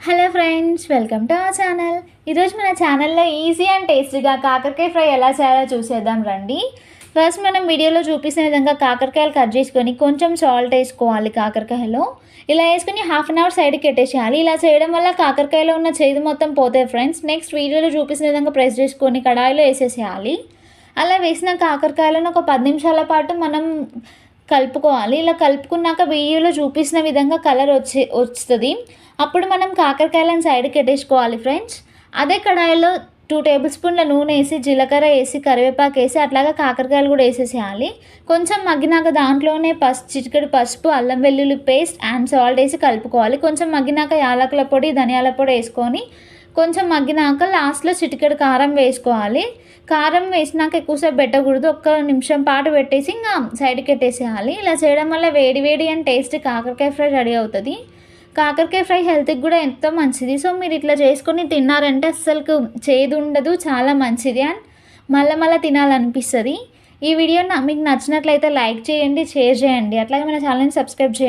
Hello friends, welcome to our channel. ఈరోజు మన ఛానల్లో ఈజీ అండ్ టేస్టీగా కాకరకాయ ఫ్రై ఎలా చేయాలో చూసేద్దాం రండి. ఫస్ట్ మనం వీడియోలో చూపిస్తున్న విధంగా కాకరకాయలు కట్ చేసుకొని కొంచెం సాల్ట్ వేసుకోవాలి. కాకరకాయలో ఇలా వేసుకొని హాఫ్ అన్ అవర్ సైడ్కి పెట్టేసేయాలి. ఇలా చేయడం వల్ల కాకరకాయలో ఉన్న చేదు మొత్తం పోతాయి ఫ్రెండ్స్. నెక్స్ట్ వీడియోలో చూపిస్తున్న విధంగా ప్రెస్ చేసుకొని కడాయిలో వేసేసేయాలి. అలా వేసిన కాకరకాయలను ఒక 10 నిమిషాల పాటు మనం కలుపుకోవాలి. ఇలా కలుపుకున్నాక వీడియోలో చూపిస్తున్న విధంగా కలర్ వస్తుంది. అప్పుడు మనం కాకరకాయలను సైడ్కి పెట్టేసుకోవాలి ఫ్రెండ్స్. అదే కడాయిలో 2 టేబుల్ స్పూన్ల నూనె వేసి, జీలకర్ర వేసి, కరివేపాకు వేసి, అట్లాగా కాకరకాయలు కూడా వేసేసేయాలి. కొంచెం మగ్గినాక దాంట్లోనే చిటికెడు పసుపు, అల్లం వెల్లుల్లి పేస్ట్ అండ్ సాల్ట్ వేసి కలుపుకోవాలి. కొంచెం మగ్గినాక యాలకుల పొడి, ధనియాల పొడి వేసుకొని కొంచెం మగ్గినాక లాస్ట్లో చిటికెడు కారం వేసుకోవాలి. కారం వేసినాక ఎక్కువసేపు పెట్టకూడదు. 1 నిమిషం పాటు పెట్టేసి ఇంకా సైడ్కి పెట్టేసేయాలి. ఇలా చేయడం వల్ల వేడి వేడి అండ్ టేస్టీ కాకరకాయ ఫ్రై రెడీ అవుతుంది. కాకరకాయ ఫ్రై హెల్త్కి కూడా ఎంతో మంచిది. సో మీరు ఇట్లా చేసుకొని తిన్నారంటే అస్సలు చేదు ఉండదు, చాలా మంచిది అండ్ మళ్ళీ తినాలనిపిస్తుంది. ఈ వీడియో మీకు నచ్చినట్లయితే లైక్ చేయండి, షేర్ చేయండి, అట్లాగే మన ఛానల్ని సబ్స్క్రైబ్ చేయండి.